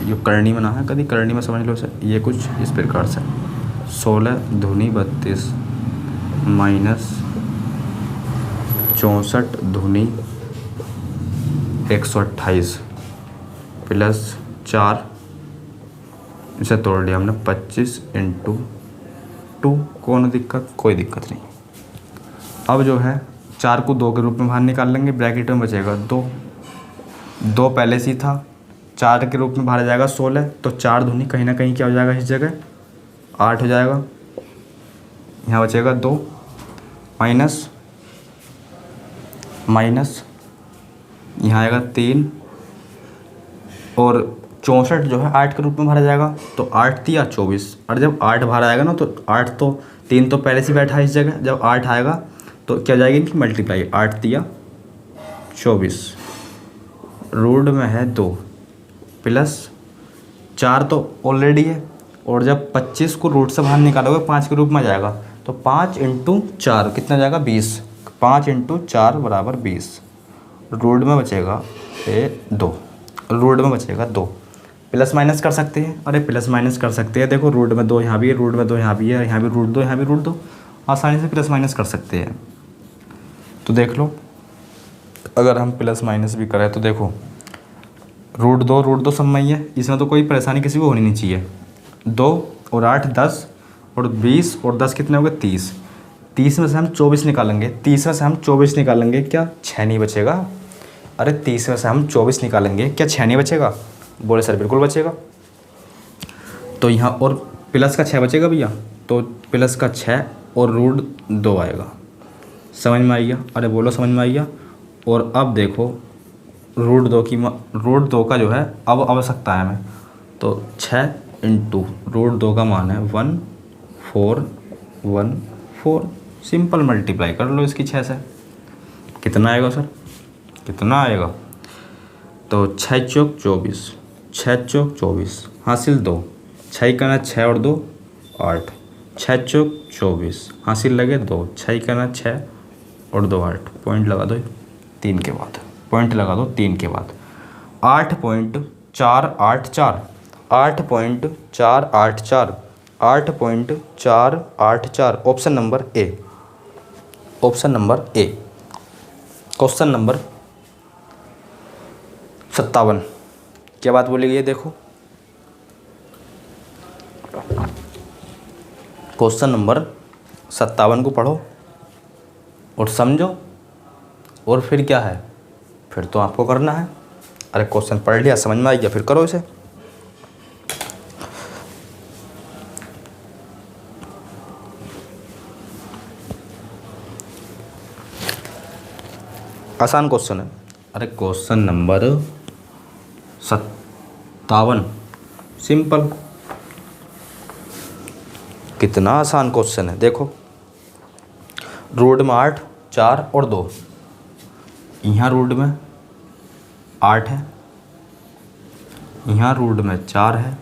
जो करनी में ना है, कभी करनी में समझ लो सर, ये कुछ इस प्रकार से 16 दूनी 32 माइनस 64 दूनी 128 प्लस 4, इसे तोड़ लिया हमने 25 इंटू 2, कौन दिक्कत, कोई दिक्कत नहीं। अब जो है 4 को 2 के रूप में बाहर निकाल लेंगे, ब्रैकेट में बचेगा 2, 2 पहले से ही था, 4 के रूप में बाहर जाएगा 16, तो 4 दूनी कहीं ना कहीं क्या हो जाएगा, इस जगह 8 हो जाएगा, यहाँ बचेगा 2 माइनस यहाँ आएगा 3, और 64 जो है 8 के रूप में भरा जाएगा, तो 8 तिया 24, और जब 8 बाहर आएगा ना, तो 8 तो 3 तो पहले से बैठा है इस जगह, जब 8 आएगा तो क्या जाएगी इनकी मल्टीप्लाई, 8 तिया 24, रूट में है 2 प्लस 4 तो ऑलरेडी है, और जब 25 को रूट से बाहर निकालोगे 5 के रूप में जाएगा, तो 5 इंटू 4 कितना जाएगा, 20, 5 इंटू 4 बराबर 20, रूट में बचेगा 2, रूट में बचेगा 2। प्लस माइनस कर सकते हैं, अरे प्लस माइनस कर सकते हैं, देखो रूट में 2 यहाँ भी है, रूट में 2 यहाँ भी है, यहाँ भी रूट 2, यहाँ भी रूट 2, आसानी से प्लस माइनस कर सकते हैं। तो देख लो, अगर हम प्लस माइनस भी करें तो देखो रूट 2 सब में ही है, इसमें तो कोई परेशानी किसी को होनी नहीं चाहिए। 2 और 8 10 और 20 और 10 कितने हो गए, 30, 30 में से हम 24 निकालेंगे, 30 में से हम 24 निकालेंगे, क्या 6 नहीं बचेगा, अरे 30 में से हम 24 निकालेंगे, क्या 6 नहीं बचेगा, बोले सर बिल्कुल बचेगा। तो यहाँ और प्लस का 6 बचेगा भैया, तो प्लस का 6 और रूट 2 आएगा, समझ में आई गया, अरे बोलो समझ में आई गया। और अब देखो रूट 2 का जो है अब आवश्यकता है हमें, तो 6 इंटू रूट 2 का मान है 1414, सिंपल मल्टीप्लाई कर लो इसकी 6 से, कितना आएगा सर, कितना आएगा, तो 6 चौक 24, 6 चौक 24 हासिल 2, 6 का ना 6 और 2 8, 6 चौक 24 हासिल लगे 2, 6 का ना 6 और 2 8, पॉइंट लगा दो 3 के बाद, पॉइंट लगा दो 3 के बाद, 8.484, 8.484, 8.484, option number A, option number A. Question number 57, क्या बात बोली गई है, देखो क्वेश्चन नंबर 57 को पढ़ो और समझो, और फिर क्या है, फिर तो आपको करना है। अरे क्वेश्चन पढ़ लिया, समझ में आ गया, फिर करो इसे। आसान क्वेश्चन है, अरे क्वेश्चन नंबर 57 सिंपल, कितना आसान क्वेश्चन है, देखो रूट में 8 4 और 2, यहाँ रूट में 8 है, यहाँ रूट में 4 है,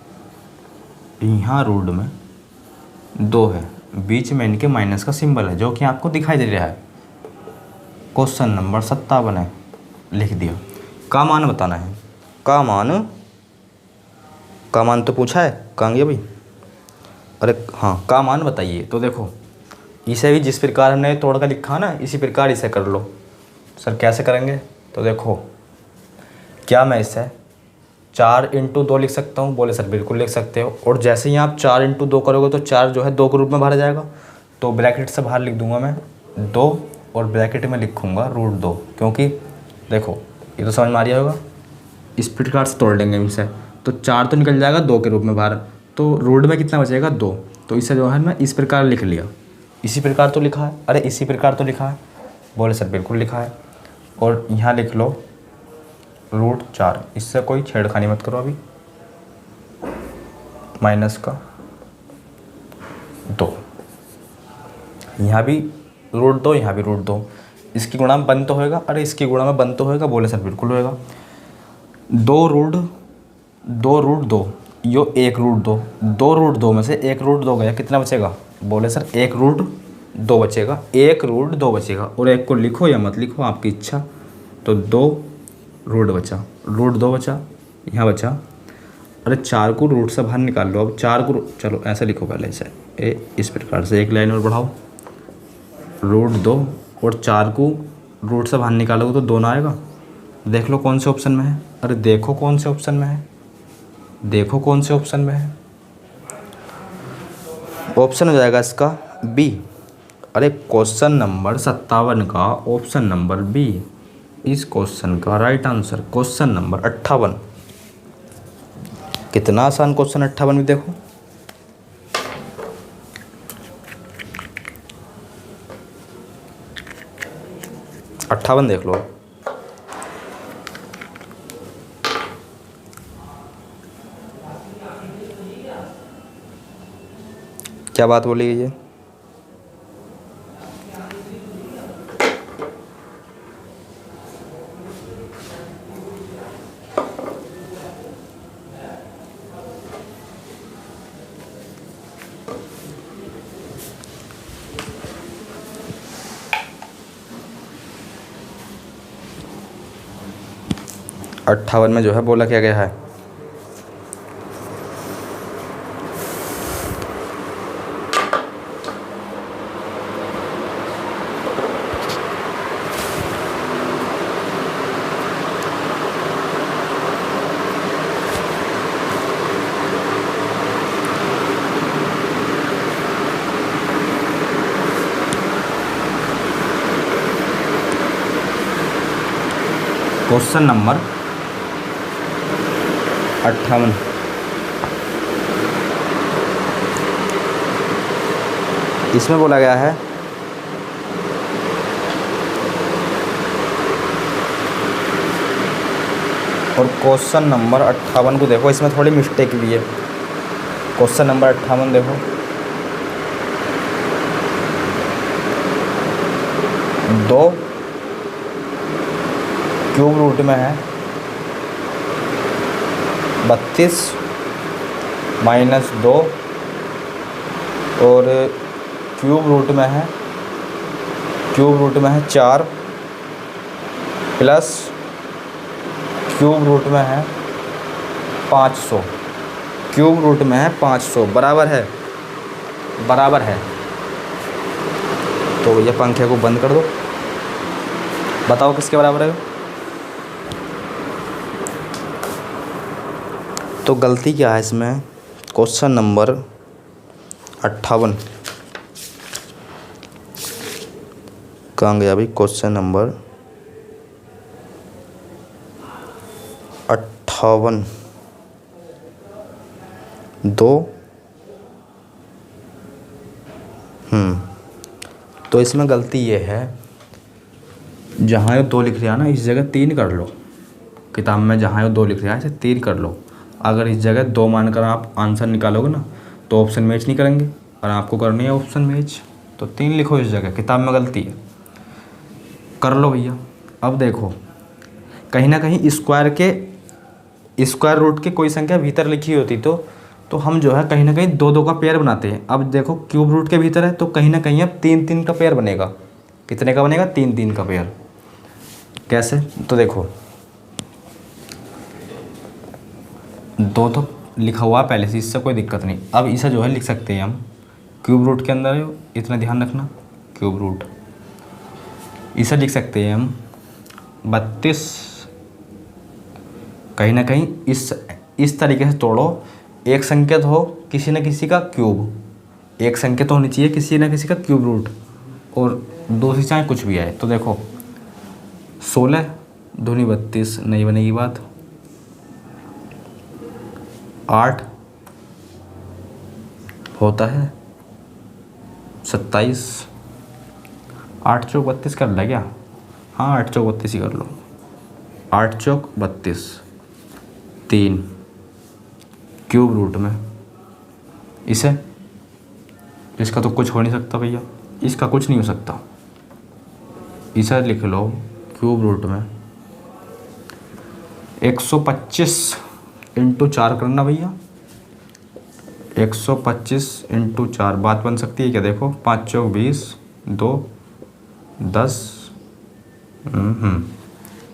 यहाँ रूट में 2 है, बीच में इनके माइनस का सिंबल है जो कि आपको दिखाई दे रहा है। क्वेश्चन नंबर 57 है, लिख दिया, का मान बताना है, का मान तो पूछा है, कहाँ गया भाई, अरे हाँ का मान बताइए। तो देखो इसे भी जिस प्रकार हमने तोड़ कर लिखा ना, इसी प्रकार इसे कर लो। सर कैसे करेंगे, तो देखो क्या मैं इसे 4 इंटू 2 लिख सकता हूँ, बोले सर बिल्कुल लिख सकते हो। और जैसे ही आप 4 इंटू 2 करोगे तो 4 जो है 2 के रूप में भरा जाएगा, तो ब्रैकेट से बाहर लिख दूंगा मैं 2 और ब्रैकेट में लिखूँगा रूट 2, क्योंकि देखो ये तो समझ में आ रहा होगा, इस प्रकार से तोड़ लेंगे इनसे, तो 4 तो निकल जाएगा 2 के रूप में बाहर, तो रूट में कितना बचेगा 2। तो इसे जो है मैं इस प्रकार लिख लिया। इसी प्रकार तो लिखा है, अरे इसी प्रकार तो लिखा है। बोले सर बिल्कुल लिखा है। और यहाँ लिख लो √4, इससे कोई छेड़खानी मत करो अभी, माइनस का 2। यहाँ भी √2, यहाँ भी √2। इसकी गुणा में बन तो होएगा, अरे इसकी गुणा में बन तो होएगा। बोले सर बिल्कुल होएगा। 2√2 यो 1√2, 2√2 में से 1√2 गया, कितना बचेगा? बोले सर 1√2 बचेगा, 1√2 बचेगा। और एक को लिखो या मत लिखो आपकी इच्छा। तो 2 बचा, √2 बचा, यहाँ बचा। अरे 4 को रूट से बाहर निकाल लो। अब 4 को चलो ऐसा लिखो पहले इसे, इस प्रकार से एक लाइन और बढ़ाओ, √2 और 4 को रूट से बाहर निकालोगे तो 2 ना आएगा। देख लो कौन से ऑप्शन में है, अरे देखो कौन से ऑप्शन में है, देखो कौन से ऑप्शन में है। ऑप्शन हो जाएगा इसका बी। अरे क्वेश्चन नंबर 57 का ऑप्शन नंबर बी इस क्वेश्चन का राइट आंसर। क्वेश्चन नंबर 58, कितना आसान क्वेश्चन 58 भी देखो। अट्ठावन देख लो। क्या बात बोली गई है? अट्ठावन में जो है बोला क्या गया है? क्वेश्चन नंबर 58, इसमें बोला गया है और क्वेश्चन नंबर 58 को देखो, इसमें थोड़ी मिस्टेक भी है। क्वेश्चन नंबर 58 देखो, दो क्यूब रूट में है 32 - 2 और क्यूब रूट में है 4 प्लस क्यूब रूट में है 500, क्यूब रूट में है 500 बराबर है तो भैया पंखे को बंद कर दो। बताओ किसके बराबर है? तो गलती क्या है इसमें? क्वेश्चन नंबर 58 कहाँ गया भाई? क्वेश्चन नंबर 58 2 तो इसमें गलती ये है, जहाँ ये 2 लिख रहा है ना इस जगह 3 कर लो। किताब में जहाँ ये 2 लिख रहा है इसे 3 कर लो। अगर इस जगह 2 मानकर आप आंसर निकालोगे ना तो ऑप्शन मैच नहीं करेंगे, और आपको करनी है ऑप्शन मैच, तो 3 लिखो इस जगह। किताब में गलती है, कर लो भैया। अब देखो कहीं ना कहीं स्क्वायर रूट के कोई संख्या भीतर लिखी होती तो हम जो है कहीं ना कहीं 2-2 का पेयर बनाते हैं। अब देखो क्यूब रूट के भीतर है तो कहीं ना कहीं अब 3-3 का पेयर बनेगा। कितने का बनेगा? 3-3 का पेयर। कैसे? तो देखो 2 तो लिखा हुआ पहले से, इससे कोई दिक्कत नहीं। अब इसे जो है लिख सकते हैं हम क्यूब रूट के अंदर है, इतना ध्यान रखना, क्यूब रूट। इसे लिख सकते हैं हम 32, कहीं ना कहीं इस तरीके से तोड़ो, एक संकेत हो किसी न किसी का क्यूब, एक संकेत होनी चाहिए किसी न किसी का क्यूब रूट, और दूसरी चाहे कुछ भी आए। तो देखो 16 दूनी 32 नहीं बनेगी बात, 8 होता है 27। 8 चौक 32 कर लिया क्या? हाँ 8 चौक 32 ही कर लो। 8 चौक 32, 3 क्यूब रूट में इसे, इसका तो कुछ हो नहीं सकता भैया, इसका कुछ नहीं हो सकता। इसे लिख लो क्यूब रूट में 125 इंटू 4 करना भैया। 125 इंटू 4 बात बन सकती है क्या? देखो 5 चौक 20, 2 10,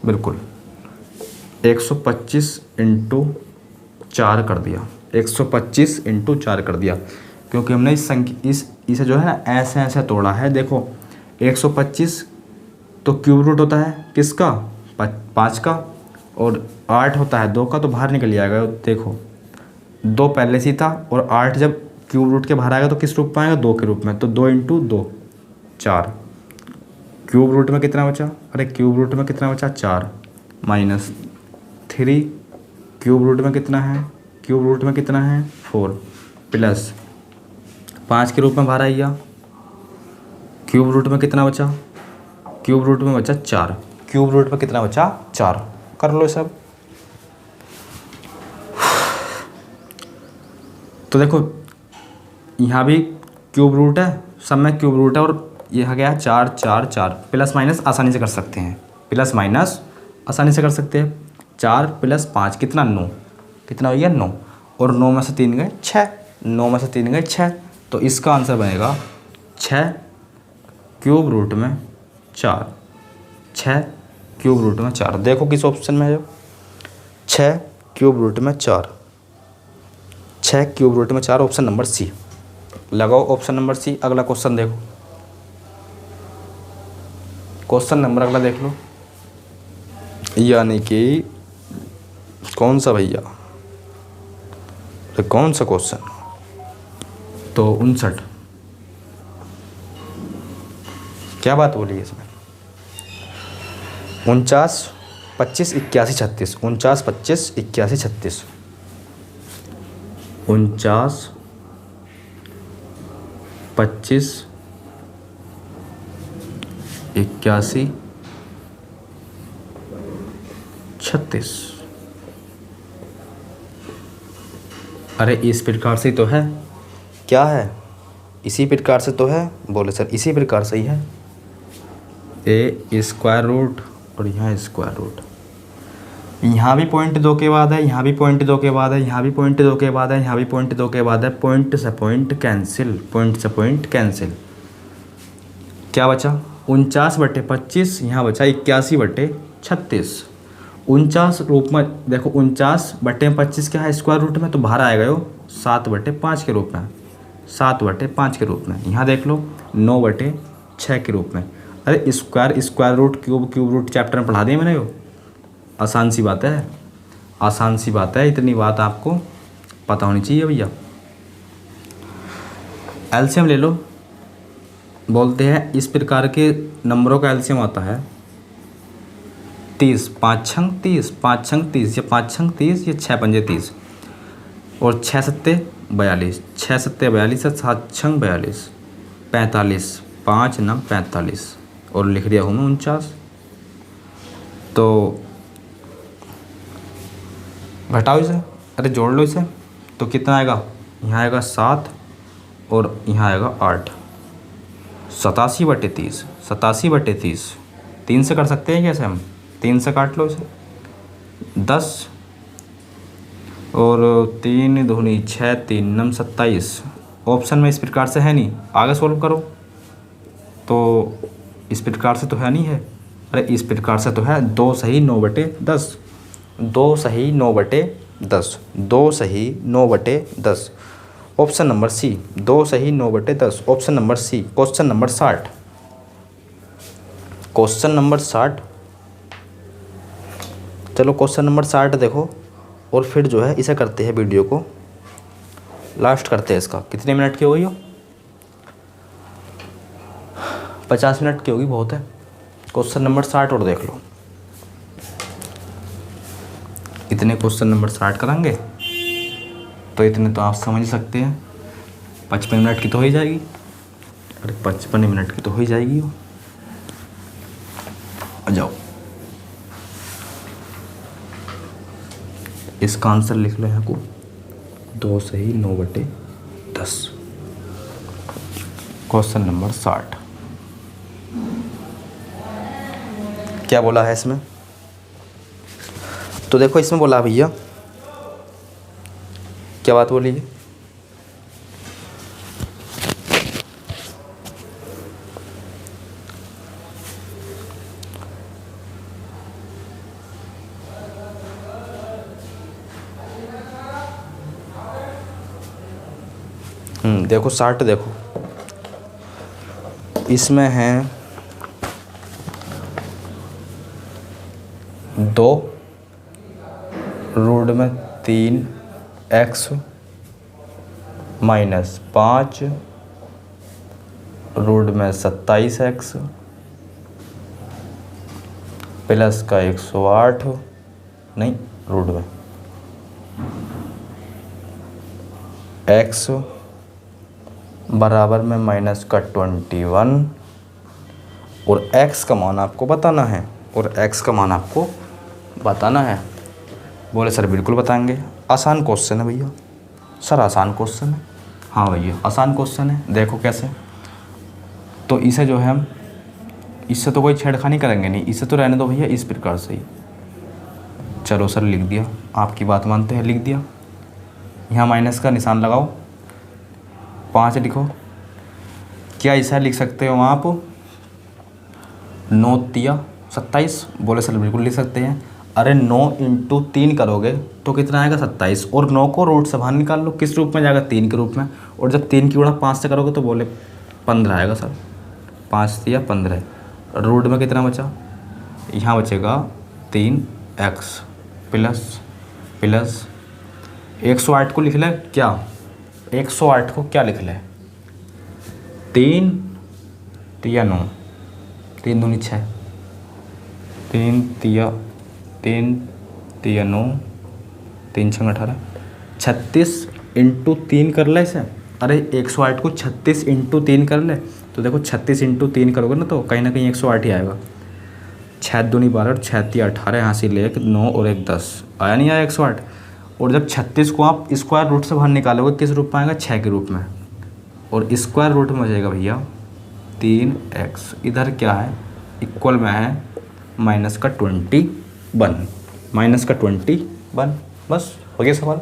बिल्कुल 125 इंटू 4 कर दिया। 125 इंटू 4 कर दिया, क्योंकि हमने इस संख्या इसे जो है ना ऐसे ऐसे तोड़ा है। देखो 125 तो क्यूब रूट होता है किसका? 5 का, और 8 होता है 2 का, तो बाहर निकल जाएगा। देखो 2 पहले से ही था, और 8 जब क्यूब रूट के बाहर आएगा तो किस रूप में आएगा? 2 के रूप में। तो 2 इंटू 2 4। क्यूब रूट में कितना बचा? अरे क्यूब रूट में कितना बचा? 4 माइनस 3। क्यूब रूट में कितना है? क्यूब रूट में कितना है? 4 प्लस 5 के रूप में बाहर आइया। क्यूब रूट में कितना बचा? क्यूब रूट में बचा 4। क्यूब रूट में कितना बचा? 4। कर लो सब। तो देखो यहाँ भी क्यूब रूट है, सब में क्यूब रूट है, और यह गया 4 4 4। प्लस माइनस आसानी से कर सकते हैं, प्लस माइनस आसानी से कर सकते हैं। 4 प्लस 5 कितना? 9। कितना हो गया? 9। और 9 में से 3 गए 6। 9 में से 3 गए 6। तो इसका आंसर बनेगा 6 क्यूब रूट में 4। 6 क्यूब रूट में 4। देखो किस ऑप्शन में है? 6 क्यूब रूट में 4। 6 क्यूब रूट में 4, ऑप्शन नंबर सी। लगाओ ऑप्शन नंबर सी। अगला क्वेश्चन देखो, क्वेश्चन नंबर अगला देख लो, यानी कि कौन सा भैया? कौन सा क्वेश्चन? तो 59। क्या बात बोली इसमें? 49 25 81 36। 49 25 81 36। 49 25 81 36। अरे इस प्रकार से तो है। क्या है? इसी प्रकार से तो है। बोले सर इसी प्रकार से ही है। ए स्क्वायर रूट और यहाँ स्क्वायर रूट, यहाँ भी पॉइंट 2 के बाद है, यहाँ भी पॉइंट 2 के बाद है, यहाँ भी पॉइंट 2 के बाद है, यहाँ भी पॉइंट 2 के बाद है। पॉइंट से पॉइंट कैंसिल, पॉइंट से पॉइंट कैंसिल। क्या बचा? 49/25। यहाँ बचा 81/36। 49 रूप में देखो 49/25 क्या है? स्क्वायर रूट में, तो बाहर आएगा वो 7/5 के रूप में। 7/5 के रूप में। यहाँ देख लो 9/6 के रूप में। अरे square root cube root chapter में पढ़ा दिया मैंने। वो आसान सी बात है, आसान सी बात है। इतनी बात आपको पता होनी चाहिए भैया। एलसीएम ले लो। बोलते हैं इस प्रकार के नंबरों का एलसीएम आता है 30। 5 छंग 30, 5 छंग 30, या 5 छंग 30, या 6 पंजे 30, और 6 सत्ते 42, 6 सत्ते 42, 7 छंग 42, 45, 5 9 45, और लिख दिया हूँ मैं 49। तो घटाओ इसे, अरे जोड़ लो इसे, तो कितना आएगा? यहाँ आएगा 7 और यहाँ आएगा 8। 87/30। 87/30 3 से कर सकते हैं कैसे हम? 3 से काट लो इसे। 10 और 3 दूनी 6, 3 9 27। ऑप्शन में इस प्रकार से है नहीं, आगे सोल्व करो। तो इस प्रकार से तो है नहीं है। अरे इस प्रकार से तो है। 2 सही 9/10। 2 सही 9/10। 2 सही 9/10। ऑप्शन नंबर सी। 2 सही 9/10, option number C. Question number 60। Question number 60। चलो क्वेश्चन नंबर 60 देखो, और फिर जो है इसे करते हैं, वीडियो को लास्ट करते हैं। इसका कितने मिनट की होगी? 50 मिनट की होगी, बहुत है। क्वेश्चन नंबर 60 और देख लो। इतने क्वेश्चन नंबर 60 कराएंगे। तो इतने तो आप समझ ही सकते हैं 55 मिनट की तो हो ही जाएगी। अरे 55 मिनट की तो हो ही जाएगी वो। आ जाओ, इसका आंसर लिख लो यहाँ को 2 सही 9/10। Question number 60। क्या बोला है इसमें? तो देखो इसमें बोला भैया, क्या बात बोली है? देखो 60, देखो इसमें है 2 रूट में 3x माइनस 5 रूट में 27x प्लस का 108 नहीं रूट में x बराबर में माइनस का 21 और x का मान आपको बताना है, और x का मान आपको बताना है। बोले सर बिल्कुल बताएंगे, आसान क्वेश्चन है भैया। सर आसान क्वेश्चन है? हाँ भैया आसान क्वेश्चन है। देखो कैसे, तो इसे जो है हम इससे तो कोई छेड़खानी करेंगे नहीं, इसे तो रहने दो भैया इस प्रकार से ही। चलो सर लिख दिया, आपकी बात मानते हैं, लिख दिया। यहाँ माइनस का निशान लगाओ, 5 लिखो। क्या ऐसा लिख सकते हो आप 9 तिया 27? बोले सर बिल्कुल लिख सकते हैं। अरे 9 × 3 करोगे तो कितना आएगा 27, और 9 को रूट से बाहर निकाल लो, किस रूप में जाएगा 3 के रूप में, और जब 3 की गुणा 5 से करोगे तो बोले 15 आएगा सर। 5 तिया 15, रूट में कितना बचा? यहाँ बचेगा 3x प्लस 108 को लिख ले क्या, 108 को क्या लिख ले, 3 तिया 9, 3 दूनी 6, 3 तिया 9, 3 6 18, 36 × 3 कर ले इसे। अरे 108 को 36 × 3 कर ले, तो देखो 36 × 3 करोगे ना तो कहीं ना कहीं 108 ही आएगा। 6 दूनी 12 और 6 तिया 18, यहाँ से ले 9 और 1 10, आया नहीं आया 108। और जब 36 को आप स्क्वायर रूट से बाहर निकालोगे किस रूप में आएगा, 6 के रूप में, और स्क्वायर रूट में बचेगा भैया 3x। इधर क्या है, इक्वल में है माइनस का 21, माइनस का 21। बस हो गया सवाल।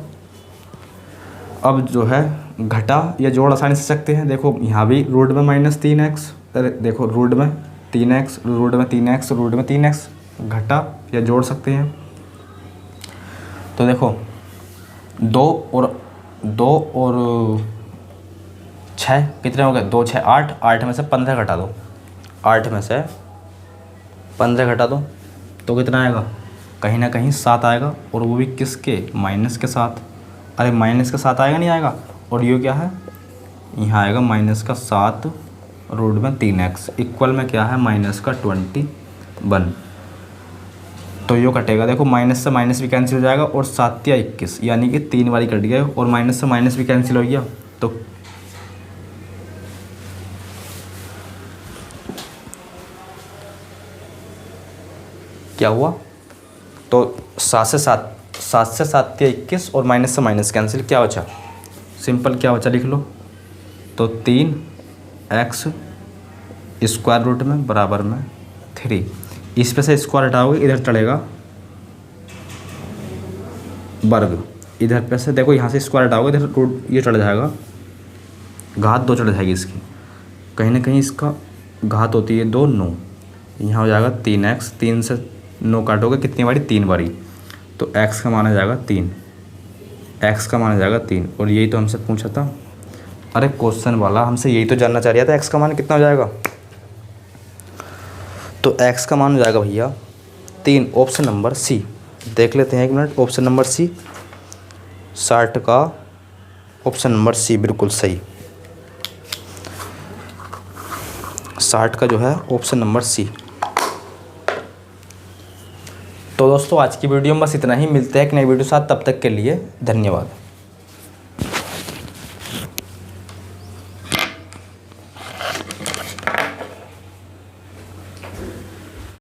अब जो है घटा या जोड़ आसानी से सकते हैं। देखो यहाँ भी रूट में -3x, अरे देखो रूट में 3x, रूट में 3x, रूट में 3x, घटा या जोड़ सकते हैं। तो देखो 2 और 6 कितने हो गए, 2 6 8, 8 में से 15 घटा दो, 8 में से 15 घटा दो तो कितना आएगा, कहीं ना कहीं 7 आएगा, और वो भी किसके, माइनस के साथ। अरे माइनस के साथ आएगा नहीं आएगा, और ये क्या है, यहाँ आएगा माइनस का 7 रूट में 3x, इक्वल में क्या है माइनस का 21। तो यो कटेगा, देखो माइनस से माइनस भी कैंसिल हो जाएगा, और 7 या 21 यानी कि 3 बारी कट गया, और माइनस से माइनस भी कैंसिल हो गया। तो क्या हुआ, तो 7 से 7 या 21, और माइनस से माइनस कैंसिल, क्या बचा, सिंपल क्या बचा लिख लो, तो 3x स्क्वायर रूट में बराबर में 3। इस पे से स्क्वायर हटाओगे इधर चढ़ेगा वर्ग, इधर पे से देखो यहाँ से स्क्वायर हटाओगे इधर रूट ये चढ़ जाएगा, घात 2 चढ़ जाएगी इसकी, कहीं ना कहीं इसका घात होती है 2 9, यहाँ हो जाएगा 3x, 3 से 9 काटोगे कितनी बारी, 3 बारी, तो x का मान आ जाएगा 3, x का मान आ जाएगा 3। और यही तो हमसे पूछा था, अरे क्वेश्चन वाला हमसे यही तो जानना चाह रहा था x का मान कितना हो जाएगा। तो x का मान हो जाएगा भैया 3, ऑप्शन नंबर सी। देख लेते हैं 1 मिनट, ऑप्शन नंबर सी, 60 का ऑप्शन नंबर सी बिल्कुल सही, 60 का जो है ऑप्शन नंबर सी। तो दोस्तों आज की वीडियो में बस इतना ही, मिलते हैं एक नई वीडियो साथ, तब तक के लिए धन्यवाद।